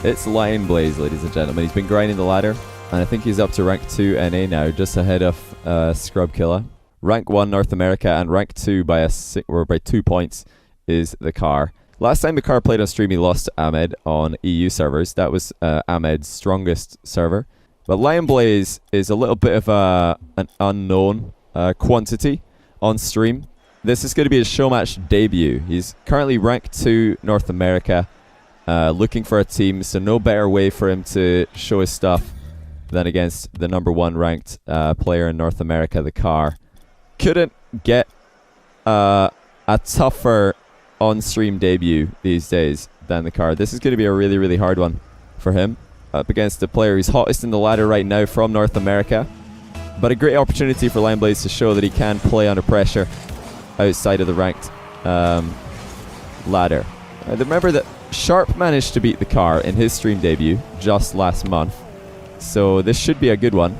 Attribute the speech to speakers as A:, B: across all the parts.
A: It's LionBlaze, ladies and gentlemen. He's been grinding the ladder, and I think he's up to rank 2 NA now, just ahead of Scrub Killer. Rank 1 North America, and rank 2 by 2 points is TheCar. Last time TheCar played on stream, he lost to Ahmed on EU servers. That was Ahmed's strongest server. But LionBlaze is a little bit of an unknown quantity on stream. This is going to be his show match debut. He's currently rank 2 North America, looking for a team, so no better way for him to show his stuff than against the number 1 ranked player in North America, TheCar. Couldn't get a tougher on-stream debut these days than TheCar. This is going to be a really, really hard one for him, up against a player who's hottest in the ladder right now from North America. But a great opportunity for LionBlaze to show that he can play under pressure outside of the ranked ladder. Remember that Sharp managed to beat TheCar in his stream debut just last month, so this should be a good one.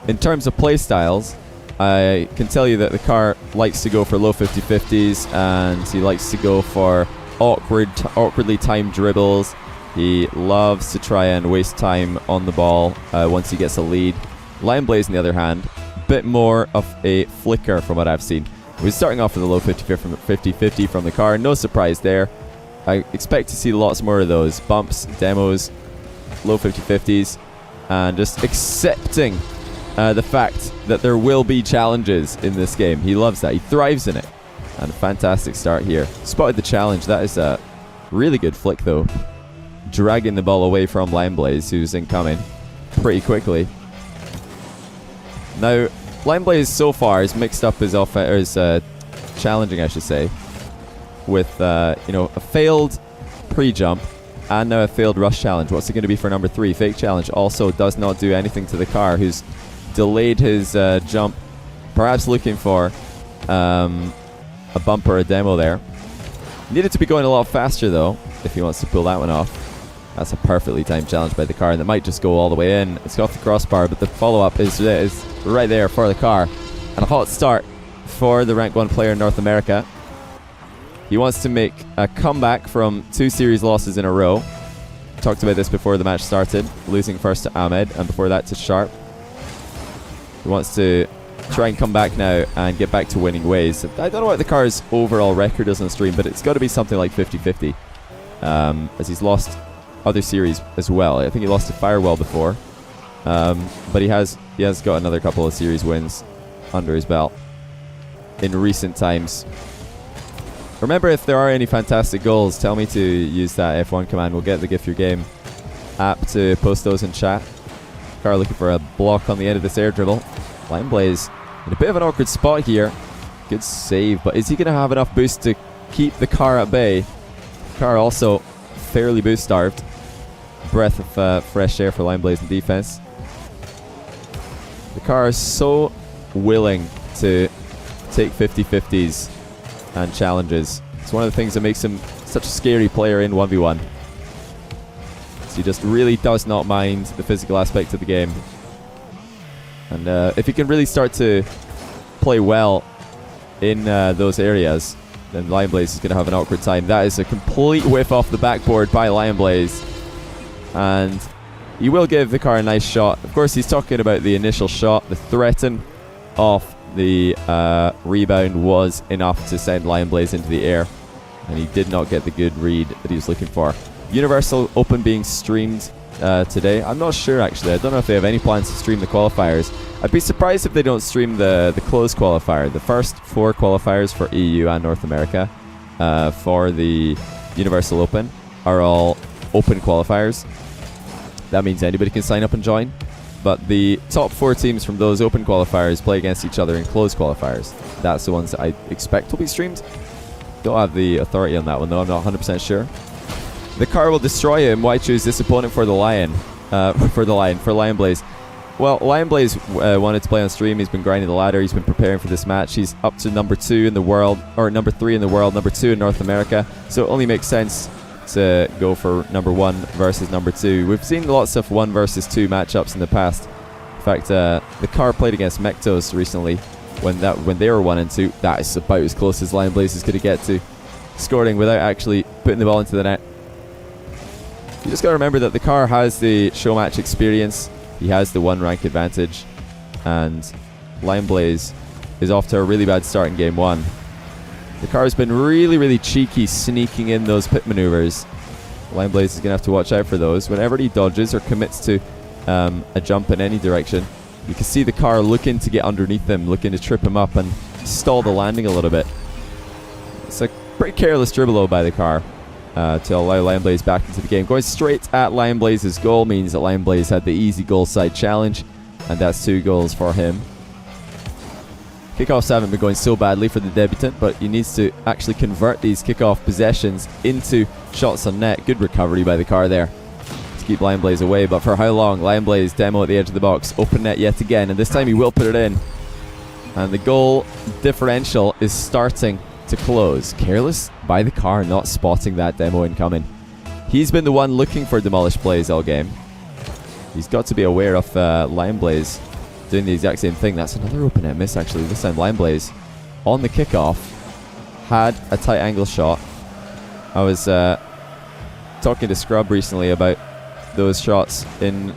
A: In terms of playstyles, I can tell you that TheCar likes to go for low 50-50s, and he likes to go for awkwardly timed dribbles. He loves to try and waste time on the ball once he gets a lead. LionBlaze, on the other hand, a bit more of a flicker from what I've seen. We're starting off with a low 50-50 from TheCar. No surprise there. I expect to see lots more of those. Bumps, demos, low 50-50s, and just accepting the fact that there will be challenges in this game. He loves that. He thrives in it. And a fantastic start here. Spotted the challenge. That is a really good flick, though. Dragging the ball away from LionBlaze, who's incoming pretty quickly. Now, LionBlaze so far has mixed up his challenging, I should say, with a failed pre-jump and now a failed rush challenge. What's it going to be for number 3? Fake challenge also does not do anything to TheCar, who's delayed his jump, perhaps looking for a bump or a demo there. Needed to be going a lot faster, though, if he wants to pull that one off. That's a perfectly timed challenge by TheCar, and it might just go all the way in. It's off the crossbar, but the follow-up is right there for TheCar. And a hot start for the rank 1 player in North America. He wants to make a comeback from 2 series losses in a row. Talked about this before the match started, losing first to Ahmed, and before that to Sharp. He wants to try and come back now and get back to winning ways. I don't know what TheCar's overall record is on stream, but it's got to be something like 50-50, as he's lost other series as well. I think he lost to Firewall before, but he has got another couple of series wins under his belt in recent times. Remember, if there are any fantastic goals, tell me to use that F1 command. We'll get the Gift Your Game app to post those in chat. TheCar looking for a block on the end of this air dribble. LionBlaze in a bit of an awkward spot here. Good save, but is he going to have enough boost to keep TheCar at bay? TheCar also fairly boost starved. Breath of fresh air for LionBlaze in defense. TheCar is so willing to take 50-50s and challenges. It's one of the things that makes him such a scary player in 1v1. So he just really does not mind the physical aspect of the game. And if he can really start to play well in those areas, then LionBlaze is going to have an awkward time. That is a complete whiff off the backboard by LionBlaze. And he will give TheCar a nice shot. Of course, he's talking about the initial shot. The threaten off the rebound was enough to send LionBlaze into the air, and he did not get the good read that he was looking for. Universal Open being streamed today. I'm not sure, actually. I don't know if they have any plans to stream the qualifiers. I'd be surprised if they don't stream the closed qualifier. The first 4 qualifiers for EU and North America for the Universal Open are all open qualifiers. That means anybody can sign up and join. But the top 4 teams from those open qualifiers play against each other in closed qualifiers. That's the ones that I expect will be streamed. Don't have the authority on that one, though. I'm not 100% sure. TheCar will destroy him. Why choose this opponent for the Lion? For LionBlaze. Well, LionBlaze wanted to play on stream. He's been grinding the ladder. He's been preparing for this match. He's up to number 2 in the world, or number 3 in the world, number 2 in North America. So it only makes sense to go for number 1 versus number 2. We've seen lots of 1 versus 2 matchups in the past. In fact, TheCar played against Mektos recently when they were 1 and 2. That is about as close as LionBlaze is going to get to scoring without actually putting the ball into the net. You just got to remember that TheCar has the show match experience. He has the 1 rank advantage. And LionBlaze is off to a really bad start in game 1. TheCar has been really, really cheeky sneaking in those pit maneuvers. LionBlaze is going to have to watch out for those. Whenever he dodges or commits to a jump in any direction, you can see TheCar looking to get underneath him, looking to trip him up and stall the landing a little bit. It's a pretty careless dribble though by TheCar to allow LionBlaze back into the game. Going straight at LionBlaze's goal means that LionBlaze had the easy goal side challenge, and that's 2 goals for him. Kickoffs haven't been going so badly for the debutant, but he needs to actually convert these kickoff possessions into shots on net. Good recovery by TheCar there to keep LionBlaze away, but for how long? LionBlaze demo at the edge of the box, open net yet again, and this time he will put it in. And the goal differential is starting to close. Careless by TheCar not spotting that demo incoming. He's been the one looking for demolished plays all game. He's got to be aware of LionBlaze doing the exact same thing. That's another open net miss actually. This time LionBlaze on the kickoff had a tight angle shot. I was talking to Scrub recently about those shots. In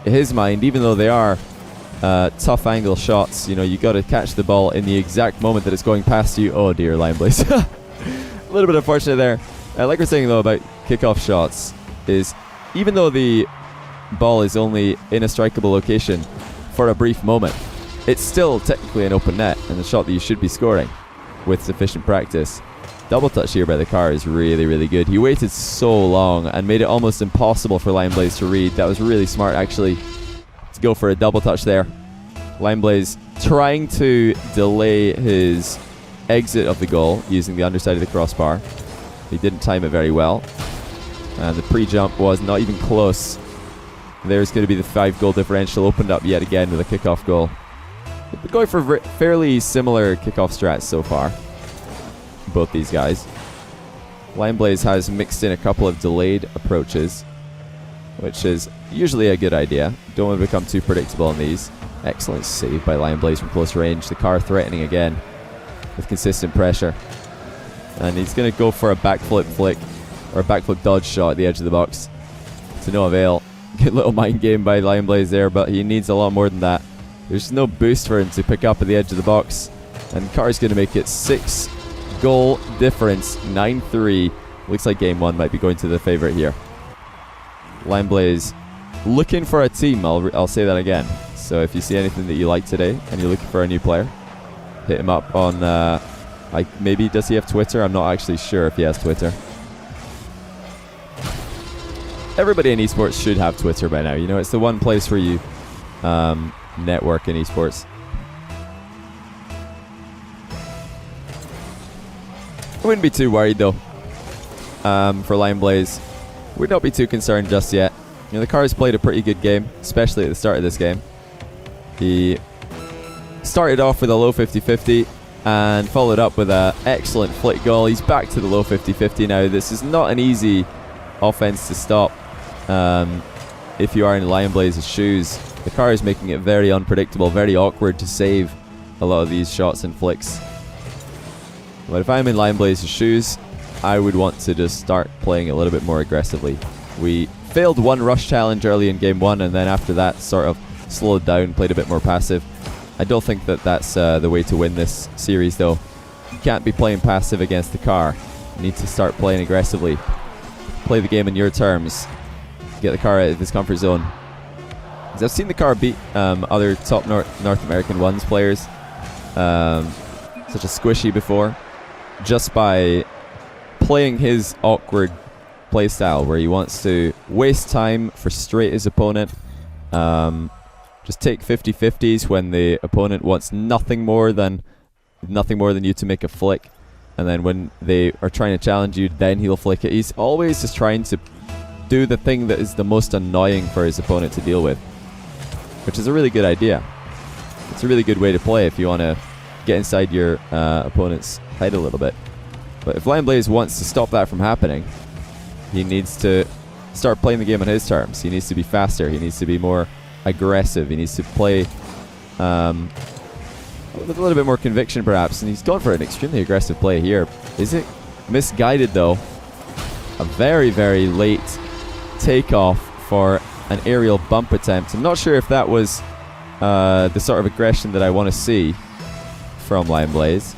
A: his mind, even though they are tough angle shots, you know, you got to catch the ball in the exact moment that it's going past you. Oh dear, LionBlaze. A little bit unfortunate there. Like we're saying though about kickoff shots, is even though the ball is only in a strikeable location for a brief moment, it's still technically an open net and a shot that you should be scoring with sufficient practice. Double touch here by TheCar is really, really good. He waited so long and made it almost impossible for LionBlaze to read. That was really smart actually to go for a double touch there. LionBlaze trying to delay his exit of the goal using the underside of the crossbar. He didn't time it very well, and the pre-jump was not even close. There's going to be the 5 goal differential opened up yet again with a kickoff goal. They're going for fairly similar kickoff strats so far, both these guys. LionBlaze has mixed in a couple of delayed approaches, which is usually a good idea. Don't want to become too predictable on these. Excellent save by LionBlaze from close range. TheCar threatening again with consistent pressure. And he's going to go for a backflip flick or a backflip dodge shot at the edge of the box to no avail. Good little mind game by LionBlaze there, but he needs a lot more than that. There's no boost for him to pick up at the edge of the box. And Car's going to make it 6 goal difference, 9-3. Looks like game 1 might be going to the favorite here. LionBlaze looking for a team, I'll say that again. So if you see anything that you like today and you're looking for a new player, hit him up on, maybe does he have Twitter? I'm not actually sure if he has Twitter. Everybody in esports should have Twitter by now. You know, it's the one place where you network in esports. I wouldn't be too worried though for LionBlaze. Would not be too concerned just yet. You know, TheCar's played a pretty good game, especially at the start of this game. He started off with a low 50-50 and followed up with an excellent flick goal. He's back to the low 50-50 now. This is not an easy offense to stop if you are in LionBlaze's shoes. TheCar is making it very unpredictable, very awkward to save a lot of these shots and flicks. But if I'm in LionBlaze's shoes, I would want to just start playing a little bit more aggressively. We failed one rush challenge early in game 1, and then after that sort of slowed down, played a bit more passive. I don't think that that's the way to win this series though. You can't be playing passive against TheCar. You need to start playing aggressively. Play the game in your terms. Get TheCar out of his comfort zone. Because I've seen TheCar beat other top North American ones players, such as Squishy before, just by playing his awkward playstyle where he wants to waste time, frustrate his opponent, just take 50-50s when the opponent wants nothing more than you to make a flick, and then when they are trying to challenge you, then he'll flick it. He's always just trying to do the thing that is the most annoying for his opponent to deal with, which is a really good idea. It's a really good way to play if you want to get inside your opponent's head a little bit. But if LionBlaze wants to stop that from happening, he needs to start playing the game on his terms. He needs to be faster. He needs to be more aggressive. He needs to play with a little bit more conviction perhaps, and he's gone for an extremely aggressive play here. Is it misguided though? A very, very late takeoff for an aerial bump attempt. I'm not sure if that was the sort of aggression that I want to see from LionBlaze.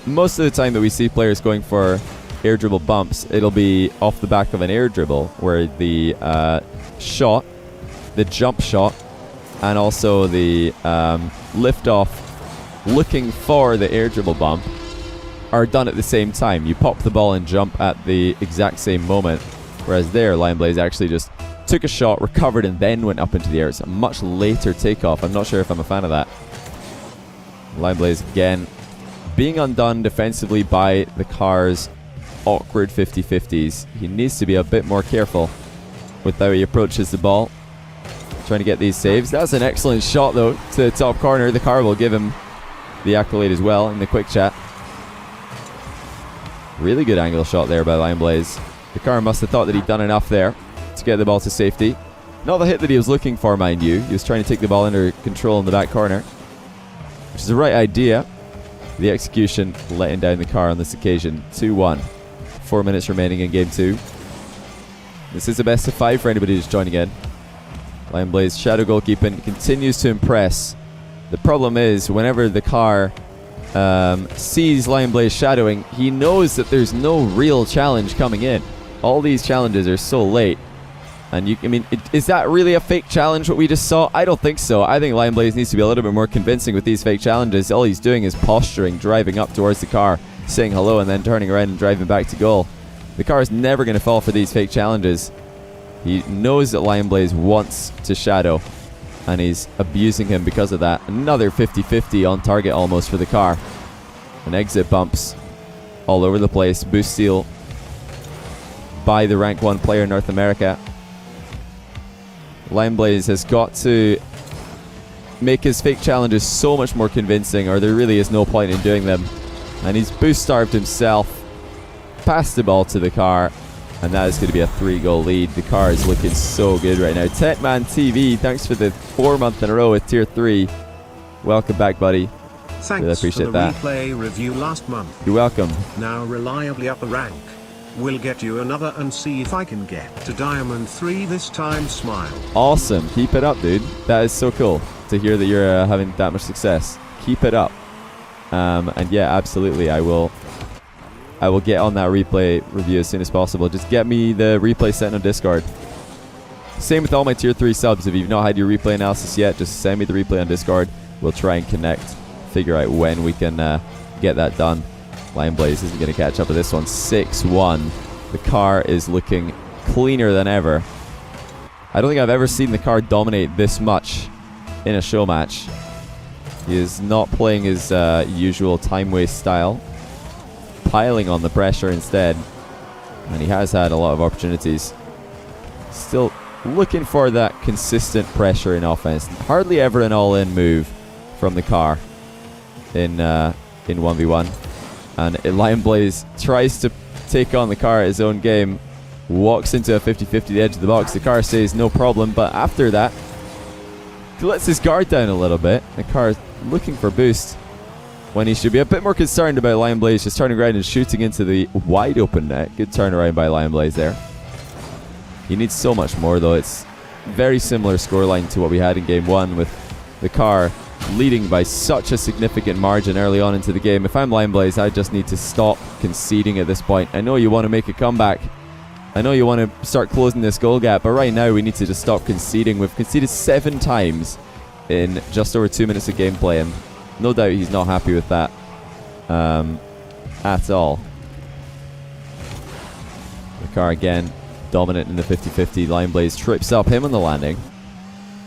A: Most of the time that we see players going for air dribble bumps, it'll be off the back of an air dribble where the shot, the jump shot, and also the lift off looking for the air dribble bump are done at the same time. You pop the ball and jump at the exact same moment, whereas there LionBlaze actually just took a shot, recovered, and then went up into the air. It's a much later takeoff. I'm not sure if I'm a fan of that. LionBlaze again being undone defensively by the car's awkward 50-50s. He needs to be a bit more careful with how he approaches the ball, trying to get these saves. That's an excellent shot though to the top corner. The car will give him the accolade as well in the quick chat. Really good angle shot there by LionBlaze. The car must have thought that he'd done enough there to get the ball to safety. Not the hit that he was looking for, mind you. He was trying to take the ball under control in the back corner, which is the right idea. The execution letting down the car on this occasion. 2-1. 4 minutes remaining in game 2. This is a best of 5 for anybody who's joining in. LionBlaze shadow goalkeeping continues to impress. The problem is, whenever the car sees LionBlaze shadowing, he knows that there's no real challenge coming in. All these challenges are so late. And is that really a fake challenge, what we just saw? I don't think so. I think LionBlaze needs to be a little bit more convincing with these fake challenges. All he's doing is posturing, driving up towards the car, saying hello, and then turning around and driving back to goal. The car is never going to fall for these fake challenges. He knows that LionBlaze wants to shadow, and he's abusing him because of that. Another 50-50 on target almost for the car. And exit bumps all over the place. Boost steal by the rank 1 player in North America. LionBlaze has got to make his fake challenges so much more convincing, or there really is no point in doing them. And he's boost starved himself. Passed the ball to the car, and that is going to be a 3-goal lead. The car is looking so good right now. Techman TV, thanks for the 4 month in a row with tier 3. Welcome back, buddy.
B: Thanks
A: really appreciate
B: for the
A: that.
B: replay review last month.
A: You're welcome.
B: Now reliably up a rank. We'll get you another and see if I can get to Diamond 3 this time. Smile.
A: Awesome. Keep it up, dude. That is so cool to hear that you're having that much success. Keep it up. And yeah, absolutely. I will get on that replay review as soon as possible. Just get me the replay sent on Discord. Same with all my tier 3 subs. If you've not had your replay analysis yet, just send me the replay on Discord. We'll try and connect, figure out when we can get that done. LionBlaze isn't going to catch up with this one. 6-1. The car is looking cleaner than ever. I don't think I've ever seen the car dominate this much in a show match. He is not playing his usual time waste style, piling on the pressure instead, and he has had a lot of opportunities. Still looking for that consistent pressure in offense. Hardly ever an all-in move from the car in 1v1. And LionBlaze tries to take on the car at his own game, walks into a 50-50 the edge of the box. The car says no problem, but after that, he lets his guard down a little bit. The car is looking for boost when he should be a bit more concerned about LionBlaze just turning around and shooting into the wide open net. Good turnaround by LionBlaze there. He needs so much more though. It's very similar scoreline to what we had in game 1, with the car leading by such a significant margin early on into the game. If I'm LionBlaze, I just need to stop conceding at this point. I know you want to make a comeback. I know you want to start closing this goal gap, but right now we need to just stop conceding. We've conceded 7 times in just over 2 minutes of gameplay, and no doubt he's not happy with that at all. The car again dominant in the 50-50. LionBlaze trips up him on the landing,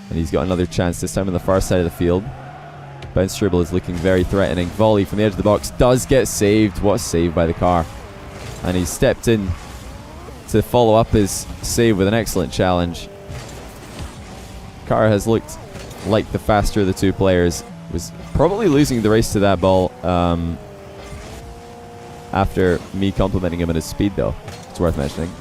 A: and he's got another chance, this time on the far side of the field. Bounce dribble is looking very threatening. Volley from the edge of the box does get saved. What a save by the car. And he's stepped in to follow up his save with an excellent challenge. Car has looked like the faster of the 2 players. Was probably losing the race to that ball after me complimenting him on his speed though. It's worth mentioning.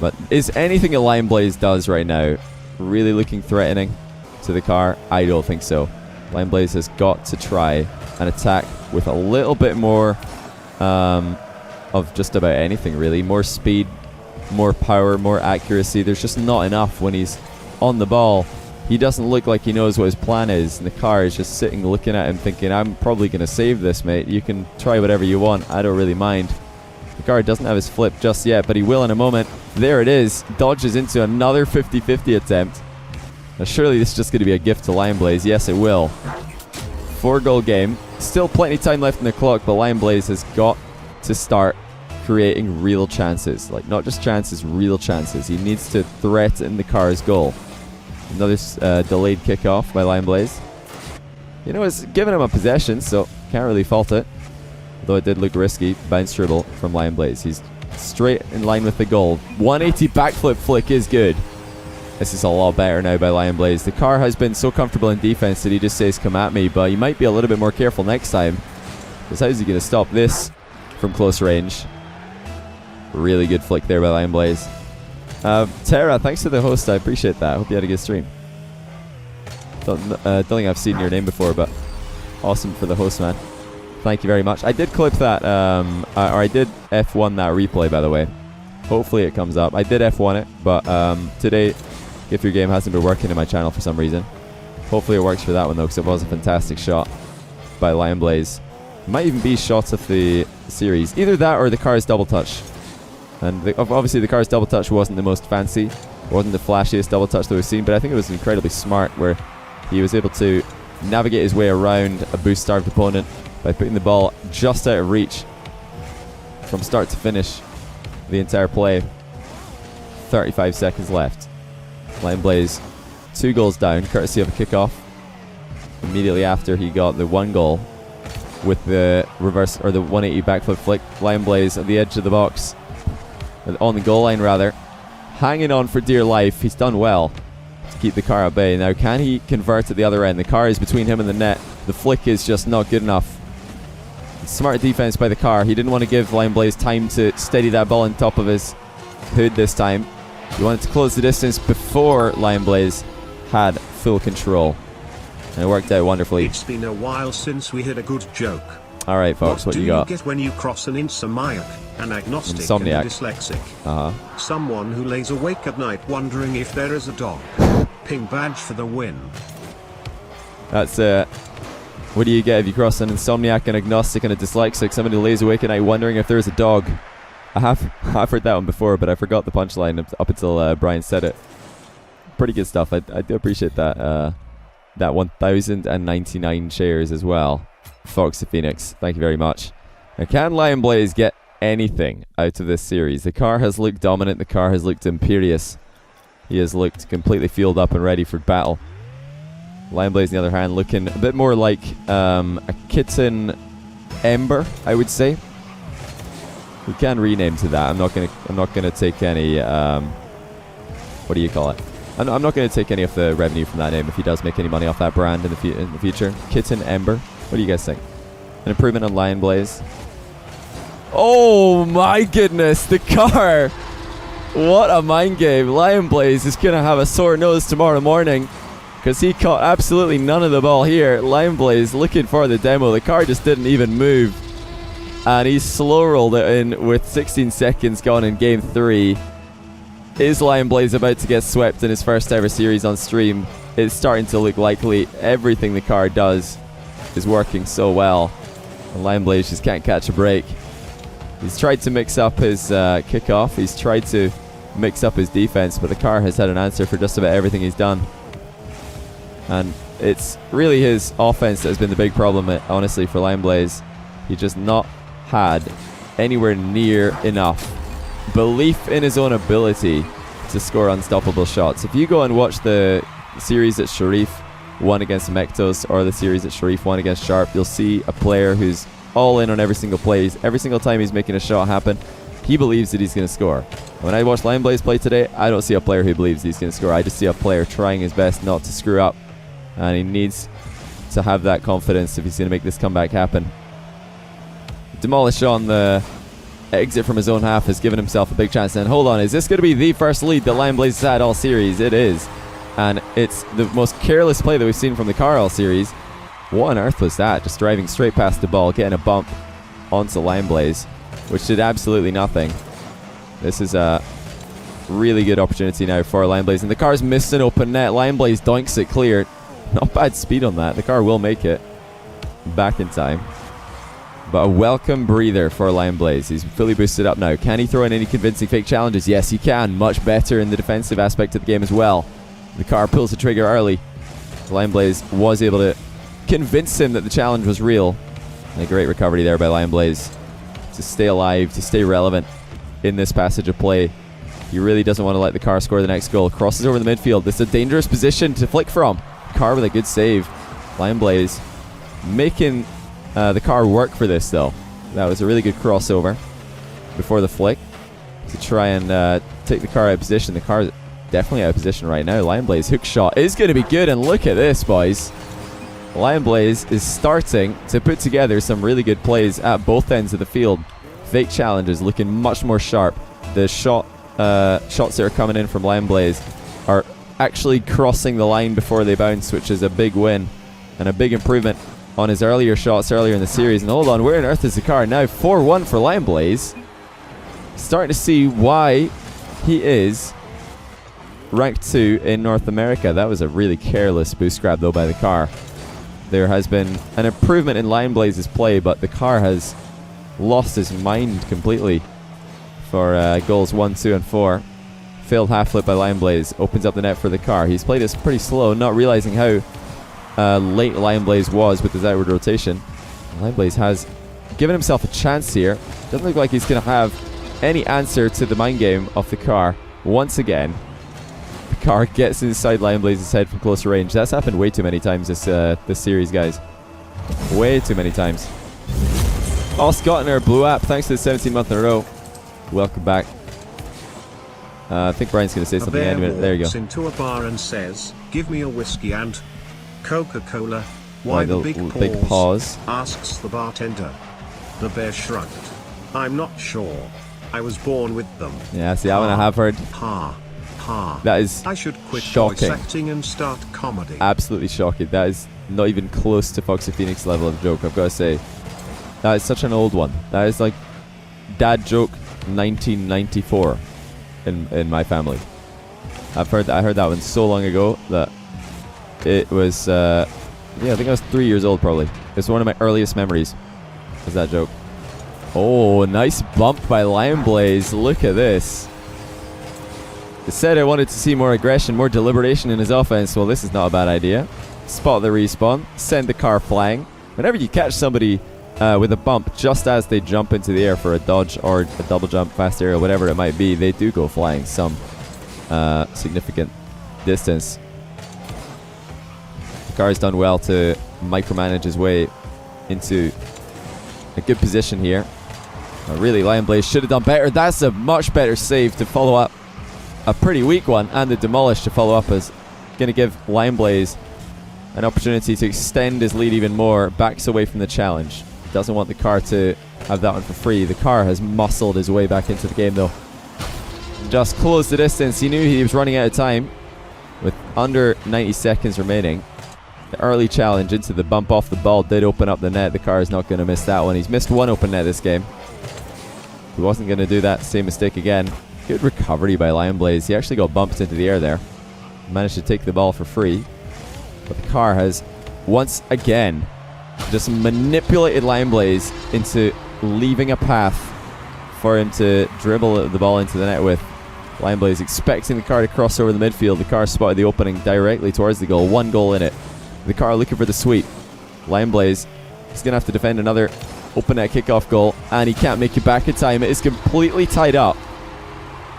A: But is anything that LionBlaze does right now really looking threatening to the car? I don't think so. LionBlaze has got to try and attack with a little bit more of just about anything, really. More speed, more power, more accuracy. There's just not enough when he's on the ball. He doesn't look like he knows what his plan is, and the car is just sitting looking at him thinking, I'm probably going to save this, mate. You can try whatever you want. I don't really mind. The car doesn't have his flip just yet, but he will in a moment. There it is. Dodges into another 50-50 attempt. Now surely this is just going to be a gift to LionBlaze. Yes, it will. 4-goal game. Still plenty of time left in the clock, but LionBlaze has got to start creating real chances. Like, not just chances, real chances. He needs to threaten the car's goal. Another delayed kickoff by LionBlaze. You know, it's given him a possession, so can't really fault it. Although it did look risky. Bounce dribble from LionBlaze. He's straight in line with the goal. 180 backflip flick is good. This is a lot better now by LionBlaze. The car has been so comfortable in defense that he just says, come at me, but he might be a little bit more careful next time. Because how is he going to stop this from close range? Really good flick there by LionBlaze. Tara, thanks for the host. I appreciate that. I hope you had a good stream. Don't think I've seen your name before, but awesome for the host, man. Thank you very much. I did clip that, or I did F1 that replay, by the way. Hopefully it comes up. I did F1 it, but today, If Your Game hasn't been working in my channel for some reason. Hopefully it works for that one, though, because it was a fantastic shot by LionBlaze. Might even be shots of the series. Either that or the car's double touch. And obviously the car's double touch wasn't the most fancy, wasn't the flashiest double touch that we've seen, but I think it was incredibly smart, where he was able to navigate his way around a boost-starved opponent by putting the ball just out of reach from start to finish the entire play. 35 seconds left. LionBlaze 2 goals down, courtesy of a kickoff. Immediately after he got the 1 goal with the reverse, or the 180 backflip flick. LionBlaze at the edge of the box, on the goal line rather, hanging on for dear life. He's done well to keep the car at bay. Now can he convert at the other end? The car is between him and the net. The flick is just not good enough. Smart defense by the car. He didn't want to give LionBlaze time to steady that ball on top of his hood this time. He wanted to close the distance before LionBlaze had full control. And it worked out wonderfully.
B: It's been a while since we had a good joke.
A: Alright folks, what you got?
B: What do you get when you cross an insomniac, an agnostic and a dyslexic? Someone who lays awake at night wondering if there is a dog. Ping badge for the win.
A: That's what do you get if you cross an insomniac, an agnostic and a dyslexic? Somebody who lays awake at night wondering if there is a dog. I've heard that one before, but I forgot the punchline up until Brian said it. Pretty good stuff. I do appreciate that. That 1,099 shares as well. Fox the Phoenix, thank you very much. Now, can LionBlaze get anything out of this series? The car has looked dominant. The car has looked imperious. He has looked completely fueled up and ready for battle. LionBlaze, on the other hand, looking a bit more like a kitten Ember, I would say. We can rename to that. I'm not gonna take any. What do you call it? I'm not going to take any of the revenue from that name if he does make any money off that brand in the future. Kitten Ember. What do you guys think? An improvement on LionBlaze. Oh my goodness, the car! What a mind game. LionBlaze is going to have a sore nose tomorrow morning because he caught absolutely none of the ball here. LionBlaze looking for the demo. The car just didn't even move. And he slow rolled it in with 16 seconds gone in game 3. Is LionBlaze about to get swept in his first ever series on stream? It's starting to look likely. Everything the car does is working so well. And LionBlaze just can't catch a break. He's tried to mix up his kickoff. He's tried to mix up his defense, but the car has had an answer for just about everything he's done. And it's really his offense that has been the big problem, honestly, for LionBlaze. He just not had anywhere near enough belief in his own ability to score unstoppable shots. If you go and watch the series that Sharif won against Mektos or the series that Sharif won against Sharp, you'll see a player who's all in on every single play. Every single time he's making a shot happen, he believes that he's going to score. When I watch LionBlaze play today, I don't see a player who believes he's going to score. I just see a player trying his best not to screw up, and he needs to have that confidence if he's going to make this comeback happen. Demolish on the exit from his own half has given himself a big chance. And hold on, is this going to be the first lead that LionBlaze has had all series? It is. And it's the most careless play that we've seen from the car all series. What on earth was that? Just driving straight past the ball, getting a bump onto LionBlaze. which did absolutely nothing. This is a really good opportunity now for LionBlaze. And the car's missed an open net. LionBlaze doinks it clear. Not bad speed on that. The car will make it back in time. But a welcome breather for LionBlaze. He's fully boosted up now. Can he throw in any convincing fake challenges? Yes, he can. Much better in the defensive aspect of the game as well. The car pulls the trigger early. LionBlaze was able to convince him that the challenge was real. And a great recovery there by LionBlaze to stay alive, to stay relevant in this passage of play. He really doesn't want to let the car score the next goal. Crosses over the midfield. This is a dangerous position to flick from. Car with a good save. LionBlaze making the car work for this, though. That was a really good crossover before the flick to try and take the car out of position. The car is definitely out of position right now. LionBlaze hook shot is going to be good, and look at this, boys. LionBlaze is starting to put together some really good plays at both ends of the field. Fake challenges looking much more sharp. The shots that are coming in from LionBlaze are actually crossing the line before they bounce, which is a big win and a big improvement on his earlier shots earlier in the series. And hold on, where on earth is the car? Now 4-1 for LionBlaze. Starting to see why he is ranked 2 in North America. That was a really careless boost grab though by the car. There has been an improvement in LionBlaze's play, but the car has lost his mind completely for goals 1, 2, and 4. Failed half flip by LionBlaze. Opens up the net for the car. He's played this pretty slow, not realizing how late LionBlaze was with his outward rotation. LionBlaze has given himself a chance here. Doesn't look like he's going to have any answer to the mind game of the car. Once again, the car gets inside LionBlaze's head from closer range. That's happened way too many times this series, guys. Way too many times. Oh, Scott in our Blue app. Thanks to the 17th month in a row. Welcome back. I think Brian's going to say something in a minute. There you go.
B: Into a bar and says, "Give me a whiskey and Coca-Cola." Why the big pause? Asks the bartender. The bear shrugged. "I'm not sure. I was born with them."
A: Yeah, see, that one I have heard. That is
B: I should quit
A: shocking.
B: voice acting and start comedy.
A: Absolutely shocking. That is not even close to Foxy Phoenix level of joke, I've got to say. That is such an old one. That is like dad joke 1994 in my family. I heard that one so long ago that it was I think I was 3 years old probably. It's one of my earliest memories. Was that joke? Oh, nice bump by LionBlaze. Look at this. It said I wanted to see more aggression, more deliberation in his offense. Well, this is not a bad idea. Spot the respawn. Send the car flying. Whenever you catch somebody with a bump just as they jump into the air for a dodge or a double jump, fast aerial, whatever it might be, they do go flying some significant distance. The car has done well to micromanage his way into a good position here. Really, LionBlaze should have done better. That's a much better save to follow up a pretty weak one, and the demolish to follow up is going to give LionBlaze an opportunity to extend his lead even more. Backs away from the challenge. Doesn't want the car to have that one for free. The car has muscled his way back into the game though. Just closed the distance. He knew he was running out of time with under 90 seconds remaining. The early challenge into the bump off the ball did open up the net. The car is not going to miss that one. He's missed one open net this game. He wasn't going to do that same mistake again. Good recovery by LionBlaze. He actually got bumped into the air there. Managed to take the ball for free. But the car has once again just manipulated LionBlaze into leaving a path for him to dribble the ball into the net with. LionBlaze expecting the car to cross over the midfield. The car spotted the opening directly towards the goal. One goal in it. The car looking for the sweep. LionBlaze is going to have to defend another open net kickoff goal, and he can't make it back in time. It is completely tied up.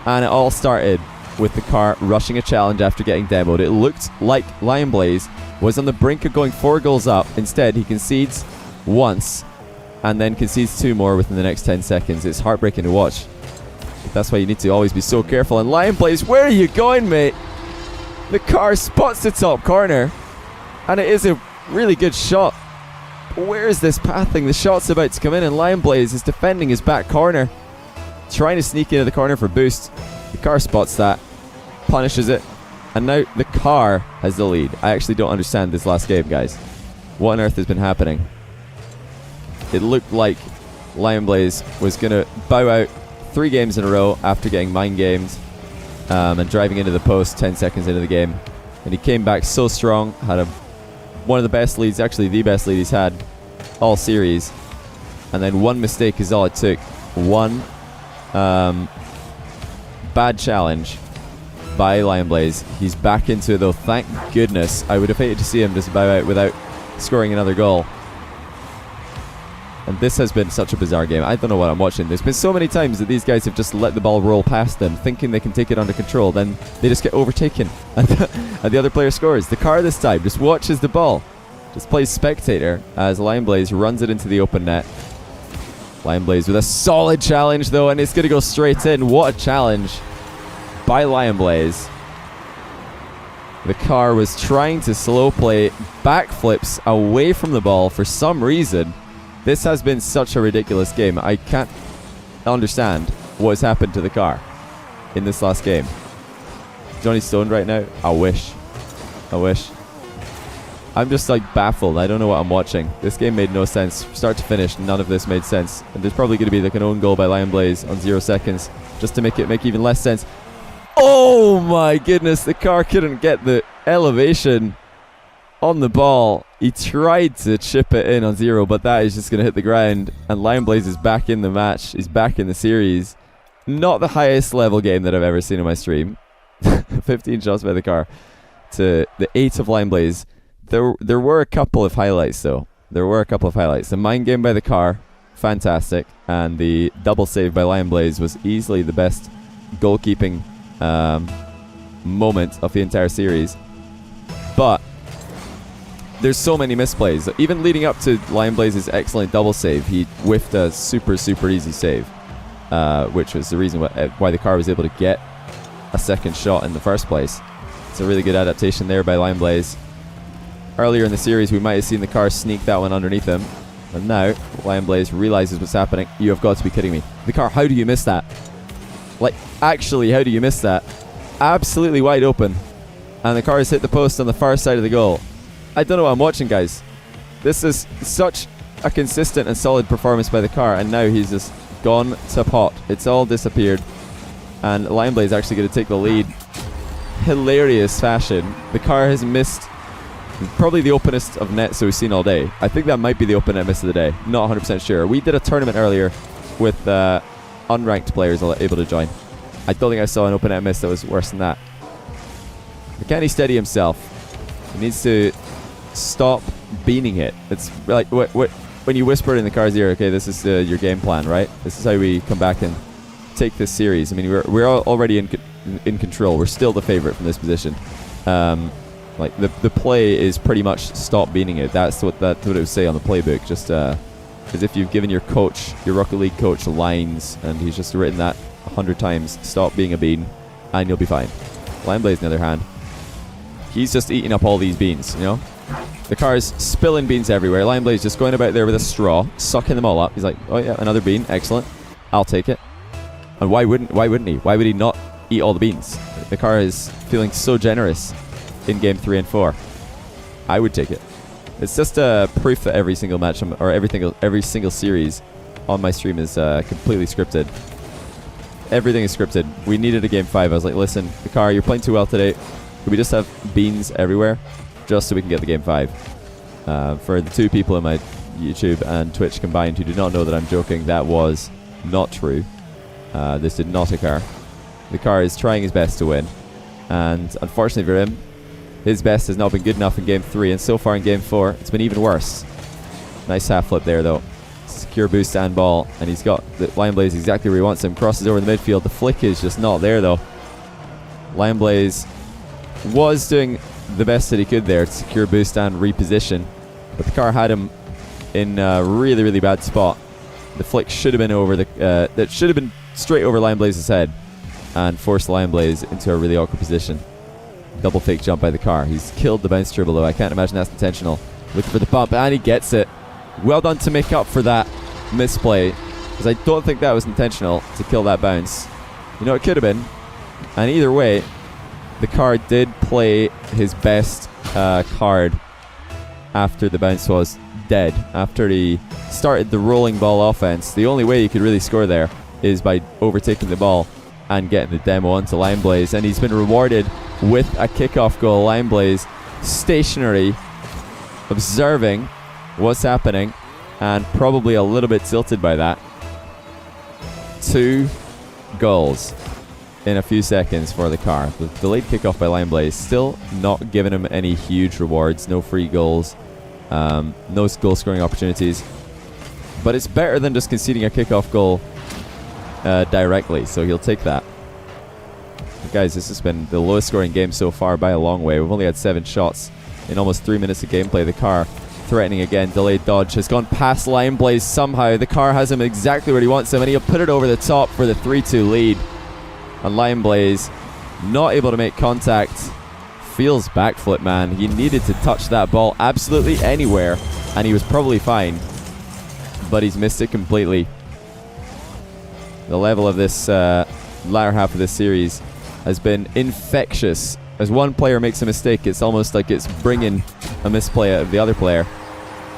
A: And it all started with the car rushing a challenge after getting demoed. It looked like LionBlaze was on the brink of going 4 goals up. Instead, he concedes once and then concedes 2 more within the next 10 seconds. It's heartbreaking to watch. That's why you need to always be so careful. And LionBlaze, where are you going, mate? The car spots the top corner, and it is a really good shot. Where is this pathing? The shot's about to come in, and LionBlaze is defending his back corner, trying to sneak into the corner for boost. The car spots that, punishes it, and now the car has the lead. I actually don't understand this last game, guys. What on earth has been happening? It looked like LionBlaze was going to bow out 3 games in a row after getting mind gamed and driving into the post 10 seconds into the game. And he came back so strong, had one of the best leads, actually the best lead he's had all series. And then one mistake is all it took. One bad challenge by LionBlaze. He's back into it though, thank goodness. I would have hated to see him just bow out without scoring another goal. And this has been such a bizarre game. I don't know what I'm watching. There's been so many times that these guys have just let the ball roll past them, thinking they can take it under control. Then they just get overtaken, and the other player scores. TheCar this time just watches the ball, just plays spectator as LionBlaze runs it into the open net. LionBlaze with a solid challenge though, and it's going to go straight in. What a challenge by LionBlaze. TheCar was trying to slow play backflips away from the ball for some reason. This has been such a ridiculous game. I can't understand what has happened to TheCar in this last game. Johnny stoned right now? I wish. I'm just like baffled. I don't know what I'm watching. This game made no sense. Start to finish, none of this made sense. And there's probably going to be like an own goal by LionBlaze on 0 seconds just to make it make even less sense. Oh my goodness, TheCar couldn't get the elevation on the ball. He tried to chip it in on 0, but that is just going to hit the ground. And LionBlaze is back in the match. He's back in the series. Not the highest level game that I've ever seen in my stream. 15 shots by TheCar to the 8 of LionBlaze. There were a couple of highlights though. The mind game by TheCar, fantastic. And the double save by LionBlaze was easily the best goalkeeping moment of the entire series. But there's so many misplays. Even leading up to LionBlaze's excellent double save, he whiffed a super easy save, which was the reason why TheCar was able to get a second shot in the first place. It's a really good adaptation there by LionBlaze. Earlier in the series, we might have seen TheCar sneak that one underneath him. And now, LionBlaze realizes what's happening. You have got to be kidding me. TheCar, how do you miss that? Like, actually, how do you miss that? Absolutely wide open. And TheCar has hit the post on the far side of the goal. I don't know what I'm watching, guys. This is such a consistent and solid performance by TheCar, and now he's just gone to pot. It's all disappeared. And LionBlaze actually going to take the lead. Hilarious fashion. TheCar has missed probably the openest of nets that we've seen all day. I think that might be the open net miss of the day. Not 100% sure. We did a tournament earlier with unranked players able to join. I don't think I saw an open net miss that was worse than that. But can he steady himself? He needs to stop beaning it. It's like when you whisper in TheCar's ear, okay, this is your game plan, right? This is how we come back and take this series. I mean, we're already in control. We're still the favorite from this position. Like the play is pretty much stop beating it. That's what it would say on the playbook. Just as if you've given your coach, your Rocket League coach, lines, and he's just written that 100 times. Stop being a bean, and you'll be fine. LionBlaze, on the other hand, he's just eating up all these beans, you know? TheCar's spilling beans everywhere. LionBlaze just going about there with a straw, sucking them all up. He's like, oh yeah, another bean, excellent. I'll take it. And why wouldn't he? Why would he not eat all the beans? TheCar is feeling so generous in game 3 and 4. I would take it. It's just a proof that every single match or every single series on my stream is completely scripted. Everything is scripted. We needed a game 5. I was like, listen, TheCar, you're playing too well today. Could we just have beans everywhere just so we can get the game 5? For the 2 people in my YouTube and Twitch combined who do not know that I'm joking, that was not true. This did not occur. TheCar is trying his best to win, and unfortunately for him, his best has not been good enough in game 3, and so far in game 4 it's been even worse. Nice half flip there though. Secure boost and ball, and he's got the LionBlaze exactly where he wants him. Crosses over the midfield. The flick is just not there though. LionBlaze was doing the best that he could there to secure boost and reposition, but TheCar had him in a really bad spot. The flick should have been over that should have been straight over LionBlaze's head and forced LionBlaze into a really awkward position. Double fake jump by TheCar. He's killed the bounce dribble though. I can't imagine that's intentional. Looking for the bump, and he gets it. Well done to make up for that misplay, because I don't think that was intentional to kill that bounce. You know, it could have been. And either way, TheCar did play his best card after the bounce was dead after he started the rolling ball offense. The only way he could really score there is by overtaking the ball and getting the demo onto LionBlaze, and he's been rewarded with a kickoff goal. LionBlaze stationary, observing what's happening, and probably a little bit tilted by that. 2 goals in a few seconds for the car. The delayed kickoff by LionBlaze still not giving him any huge rewards, no free goals, no goal scoring opportunities, but it's better than just conceding a kickoff goal directly, so he'll take that. But guys, this has been the lowest scoring game so far by a long way. We've only had 7 shots in almost 3 minutes of gameplay. The car threatening again. Delayed dodge has gone past LionBlaze somehow. The car has him exactly where he wants him, and he'll put it over the top for the 3-2 lead. And LionBlaze not able to make contact. Feels backflip, man. He needed to touch that ball absolutely anywhere, and he was probably fine, but he's missed it completely. The level of this latter half of this series has been infectious. As one player makes a mistake, it's almost like it's bringing a misplay out of the other player.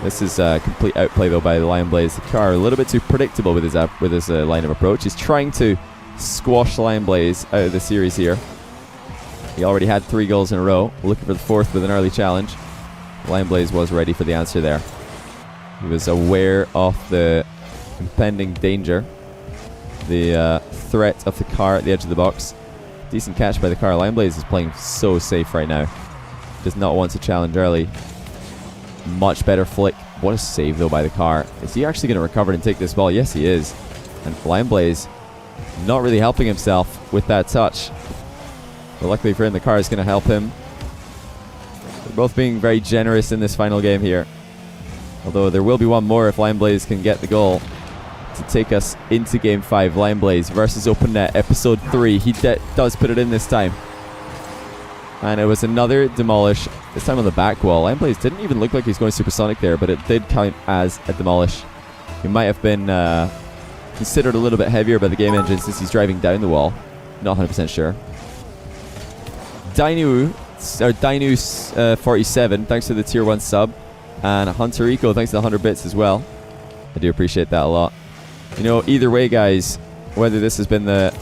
A: This is a complete outplay, though, by the LionBlaze. The car a little bit too predictable with his line of approach. He's trying to squash LionBlaze out of the series here. He already had 3 goals in a row. Looking for the 4th with an early challenge. LionBlaze was ready for the answer there. He was aware of the impending danger, the threat of the car at the edge of the box. Decent catch by the car. LionBlaze is playing so safe right now. Does not want to challenge early. Much better flick. What a save, though, by the car. Is he actually going to recover and take this ball? Yes, he is. And LionBlaze not really helping himself with that touch. But luckily for him, the car is going to help him. They're both being very generous in this final game here. Although there will be one more if LionBlaze can get the goal to take us into Game 5. LionBlaze versus OpenNet, Episode 3. He does put it in this time. And it was another demolish, this time on the back wall. LionBlaze didn't even look like he was going supersonic there, but it did count as a demolish. He might have been considered a little bit heavier by the game engine since he's driving down the wall. Not 100% sure. Dinu47, thanks for the tier 1 sub. And Hunter Eco, thanks to the 100 bits as well. I do appreciate that a lot. You know, either way, guys, whether this has been the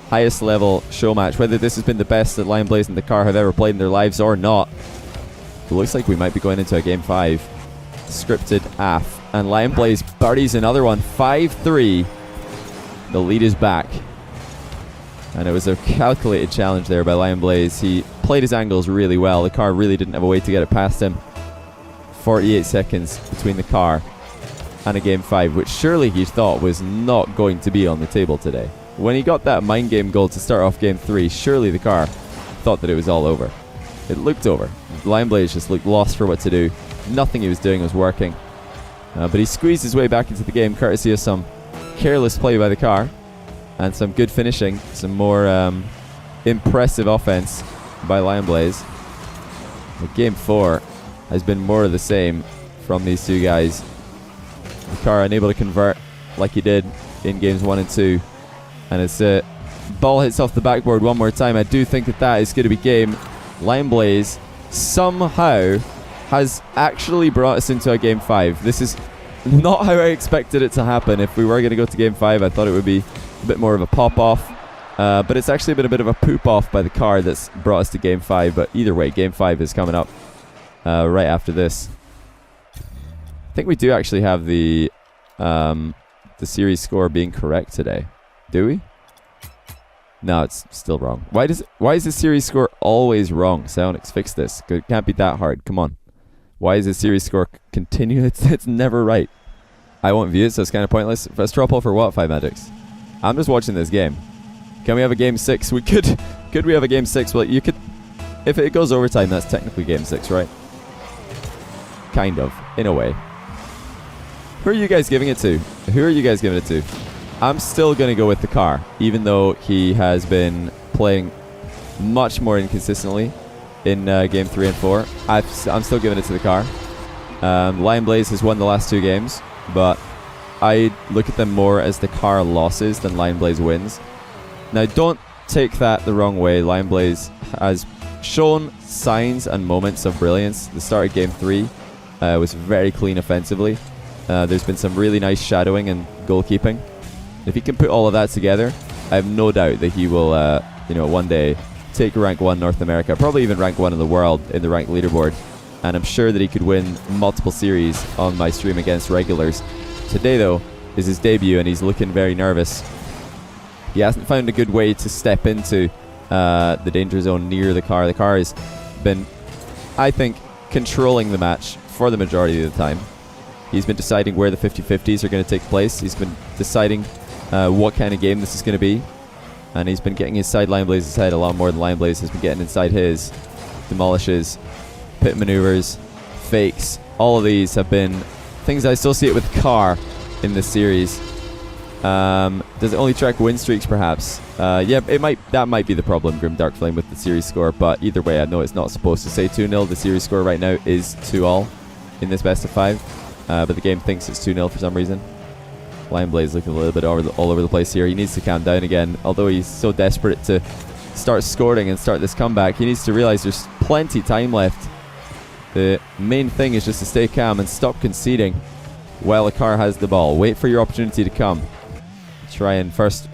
A: highest level show match, whether this has been the best that LionBlaze and the car have ever played in their lives or not, it looks like we might be going into a Game 5. Scripted AF. And LionBlaze buries another one. 5-3. The lead is back. And it was a calculated challenge there by LionBlaze. He played his angles really well. The car really didn't have a way to get it past him. 48 seconds between the car and a Game 5, which surely he thought was not going to be on the table today. When he got that mind game goal to start off Game 3, surely the car thought that it was all over. It looked over. LionBlaze just looked lost for what to do. Nothing he was doing was working. But he squeezed his way back into the game courtesy of some careless play by the car and some good finishing, some more impressive offense by LionBlaze. But Game 4 has been more of the same from these two guys. The car unable to convert like he did in Games 1 and 2. And as the ball hits off the backboard one more time, I do think that that is going to be game. LionBlaze somehow has actually brought us into a Game 5. This is not how I expected it to happen. If we were going to go to Game 5, I thought it would be a bit more of a pop-off. But it's actually been a bit of a poop-off by the car that's brought us to Game 5. But either way, Game 5 is coming up right after this. I think we do actually have the series score being correct today. Do we? No, it's still wrong. Why is the series score always wrong? Psionics, fix this. It can't be that hard. Come on. Why is the series score continue? It's never right. I won't view it, so it's kind of pointless. Let's drop off for what, 5 Magics? I'm just watching this game. Can we have a Game 6? We could. Could we have a Game 6? Well, you could. If it goes overtime, that's technically Game 6, right? Kind of, in a way. Who are you guys giving it to? Who are you guys giving it to? I'm still going to go with the car, even though he has been playing much more inconsistently in Game 3 and 4. I'm still giving it to the car. LionBlaze has won the last 2 games, but I look at them more as the car losses than LionBlaze wins. Now, don't take that the wrong way. LionBlaze has shown signs and moments of brilliance. The start of Game 3, was very clean offensively. There's been some really nice shadowing and goalkeeping. If he can put all of that together, I have no doubt that he will, one day take rank 1 North America, probably even rank 1 in the world in the rank leaderboard. And I'm sure that he could win multiple series on my stream against regulars. Today, though, is his debut, and he's looking very nervous. He hasn't found a good way to step into the danger zone near the car. The car has been, I think, controlling the match for the majority of the time. He's been deciding where the 50-50s are going to take place. He's been deciding what kind of game this is going to be. And he's been getting inside LionBlaze's head a lot more than LionBlaze has been getting inside his. Demolishes, pit maneuvers, fakes. All of these have been things I associate with car in this series. Does it only track win streaks, perhaps? Yeah, that might be the problem, Grim Darkflame, with the series score. But either way, I know it's not supposed to say 2-0. The series score right now is 2-all in this best of 5. But the game thinks it's 2-0 for some reason. LionBlaze looking a little bit all over the place here. He needs to calm down again. Although he's so desperate to start scoring and start this comeback, he needs to realize there's plenty time left. The main thing is just to stay calm and stop conceding while the car has the ball. Wait for your opportunity to come. Try and first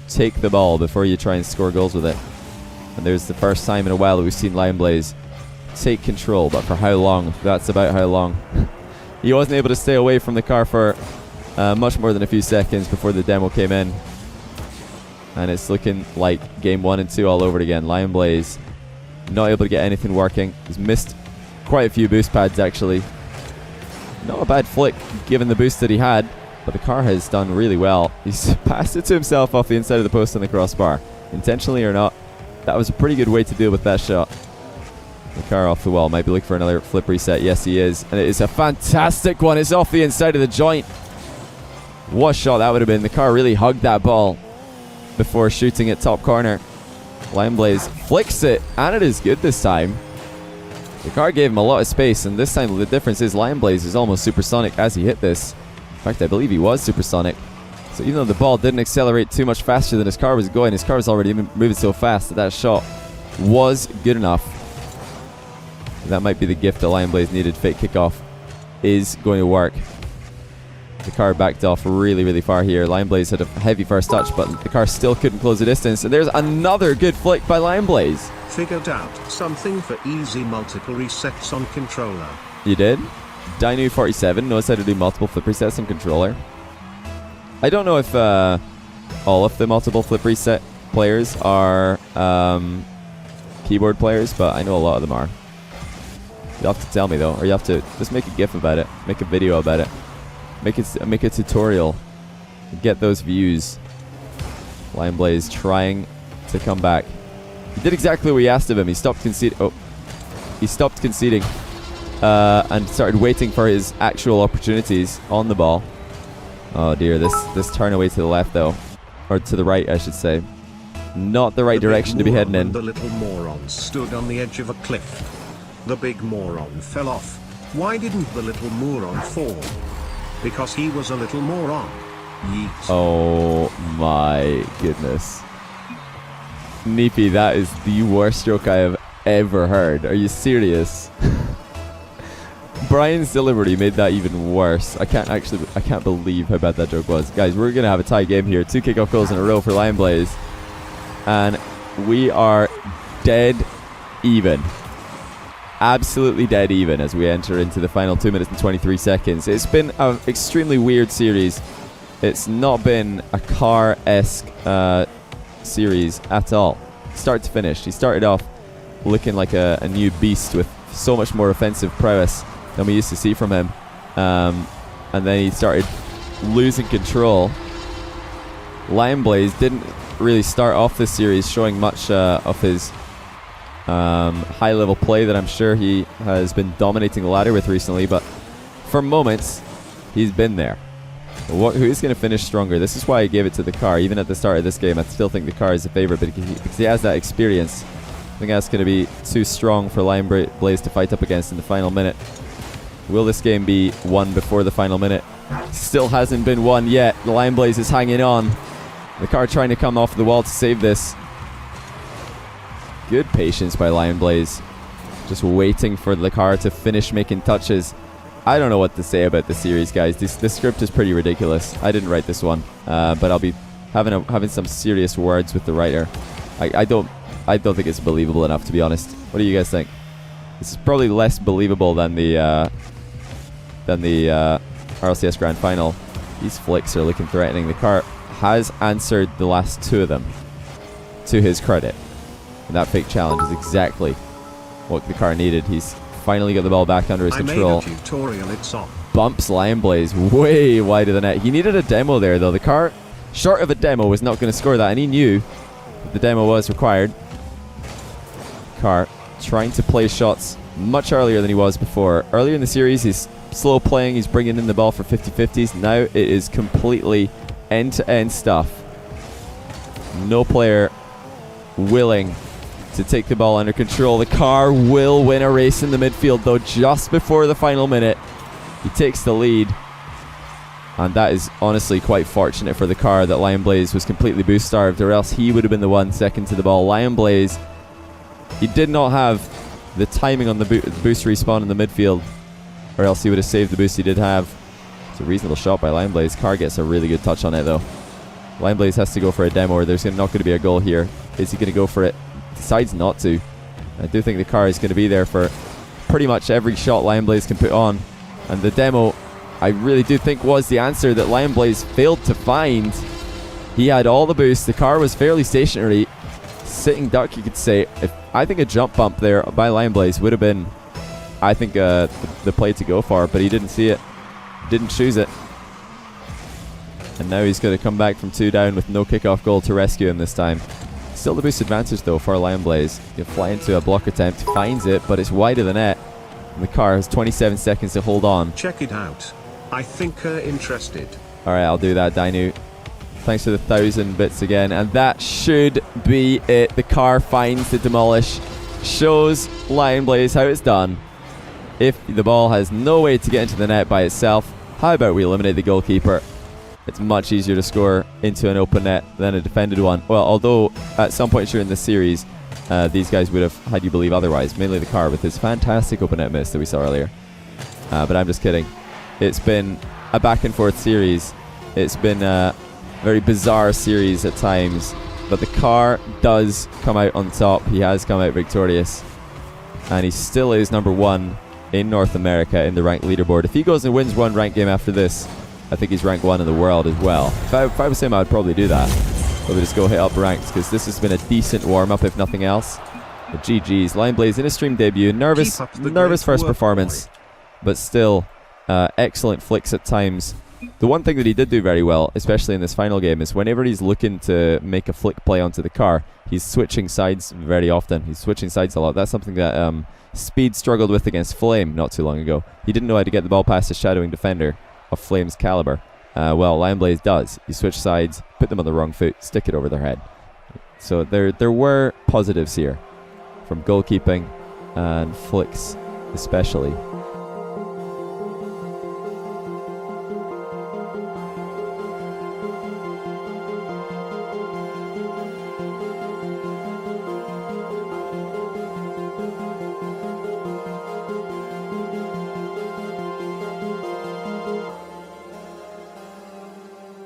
A: take the ball before you try and score goals with it. And there's the first time in a while that we've seen LionBlaze take control, but for how long? That's about how long. He wasn't able to stay away from the car for much more than a few seconds before the demo came in. And it's looking like game 1 and 2 all over again. LionBlaze not able to get anything working. He's missed quite a few boost pads, actually. Not a bad flick given the boost that he had, but the car has done really well. He's passed it to himself off the inside of the post on the crossbar. Intentionally or not, that was a pretty good way to deal with that shot. The car off the wall. Might be looking for another flip reset. Yes, he is. And it is a fantastic one. It's off the inside of the joint. What a shot that would have been. The car really hugged that ball before shooting it top corner. LionBlaze flicks it, and it is good this time. The car gave him a lot of space, and this time the difference is LionBlaze is almost supersonic as he hit this. In fact, I believe he was supersonic. So even though the ball didn't accelerate too much faster than his car was going, his car was already moving so fast that that shot was good enough. That might be the gift that LionBlaze needed. Fake kickoff is going to work. The car backed off really, really far here. LionBlaze had a heavy first touch, but the car still couldn't close the distance. And there's another good flick by LionBlaze.
B: Figured out something for easy multiple resets on controller.
A: You did? Dinu47 knows how to do multiple flip resets on controller. I don't know if all of the multiple flip reset players are keyboard players, but I know a lot of them are. You'll have to tell me though, or you have to just make a GIF about it, make a video about it. Make a tutorial. Get those views. LionBlaze trying to come back. He did exactly what we asked of him. He stopped conceding. Oh, he stopped conceding and started waiting for his actual opportunities on the ball. Oh dear, this turn away to the left though, or to the right, I should say. Not the right direction to be heading in.
B: The little moron stood on the edge of a cliff. The big moron fell off. Why didn't the little moron fall? Because he was a little moron. Yeet.
A: Oh my goodness. Neepy, that is the worst joke I have ever heard. Are you serious? Brian's delivery made that even worse. I can't believe how bad that joke was. Guys, we're going to have a tie game here. 2 kickoff goals in a row for LionBlaze. And we are dead even. Absolutely dead even as we enter into the final 2 minutes and 23 seconds. It's been an extremely weird series. It's not been a car-esque series at all. Start to finish. He started off looking like a new beast with so much more offensive prowess than we used to see from him. And then he started losing control. LionBlaze didn't really start off this series showing much of his high-level play that I'm sure he has been dominating the ladder with recently, but for moments, he's been there. Who's going to finish stronger? This is why I gave it to the car. Even at the start of this game, I still think the car is the favorite, but because he has that experience, I think that's going to be too strong for LionBlaze to fight up against in the final minute. Will this game be won before the final minute? Still hasn't been won yet. The LionBlaze is hanging on. The car trying to come off the wall to save this. Good patience by LionBlaze. Just waiting for the car to finish making touches I don't know what to say about the series, guys. This script is pretty ridiculous. I didn't write this one, but I'll be having some serious words with the writer. I don't think it's believable enough, to be honest. What do you guys think? This is probably less believable than the RLCS Grand Final. These flicks are looking threatening. The car has answered the last 2 of them, to his credit. And that fake challenge is exactly what the car needed. He's finally got the ball back under his control.
B: Made a tutorial, it's on.
A: Bumps LionBlaze way wide of the net. He needed a demo there, though. The car, short of a demo, was not going to score that, and he knew that the demo was required. Car trying to play shots much earlier than he was before. Earlier in the series, he's slow playing. He's bringing in the ball for 50-50s. Now it is completely end-to-end stuff. No player willing to take the ball under control. The car will win a race in the midfield, though, just before the final minute. He takes the lead. And that is honestly quite fortunate for the car that LionBlaze was completely boost starved, or else he would have been the one second to the ball. LionBlaze, he did not have the timing on the boost respawn in the midfield, or else he would have saved the boost he did have. It's a reasonable shot by LionBlaze. Car gets a really good touch on it, though. LionBlaze has to go for a demo, or there's not going to be a goal here. Is he going to go for it? Decides not to. I do think the car is going to be there for pretty much every shot LionBlaze can put on. And the demo, I really do think, was the answer that LionBlaze failed to find. He had all the boost. The car was fairly stationary. Sitting duck, you could say. I think a jump bump there by LionBlaze would have been, I think, the play to go for, but he didn't see it. Didn't choose it. And now he's going to come back from 2 down with no kickoff goal to rescue him this time. Still the boost advantage, though, for LionBlaze. He'll fly into a block attempt, finds it, but it's wide of the net. And the car has 27 seconds to hold on.
B: Check it out. I think interested.
A: Alright, I'll do that, Dinu. Thanks for the 1,000 bits again. And that should be it. The car finds the demolish. Shows LionBlaze how it's done. If the ball has no way to get into the net by itself, how about we eliminate the goalkeeper? It's much easier to score into an open net than a defended one. Well, although at some point during this series, these guys would have had you believe otherwise. Mainly the car with his fantastic open net miss that we saw earlier. But I'm just kidding. It's been a back and forth series. It's been a very bizarre series at times. But the car does come out on top. He has come out victorious. And he still is number 1 in North America in the ranked leaderboard. If he goes and wins one ranked game after this, I think he's rank 1 in the world as well. If I was him, I'd probably do that. Probably just go hit up ranks, because this has been a decent warm-up, if nothing else. But GG's. LionBlaze in his stream debut. Nervous first performance, but still excellent flicks at times. The one thing that he did do very well, especially in this final game, is whenever he's looking to make a flick play onto the car, he's switching sides very often. He's switching sides a lot. That's something that Speed struggled with against Flame not too long ago. He didn't know how to get the ball past a shadowing defender of Flame's caliber. Well, LionBlaze does. You switch sides, put them on the wrong foot, stick it over their head. So there were positives here from goalkeeping and flicks especially.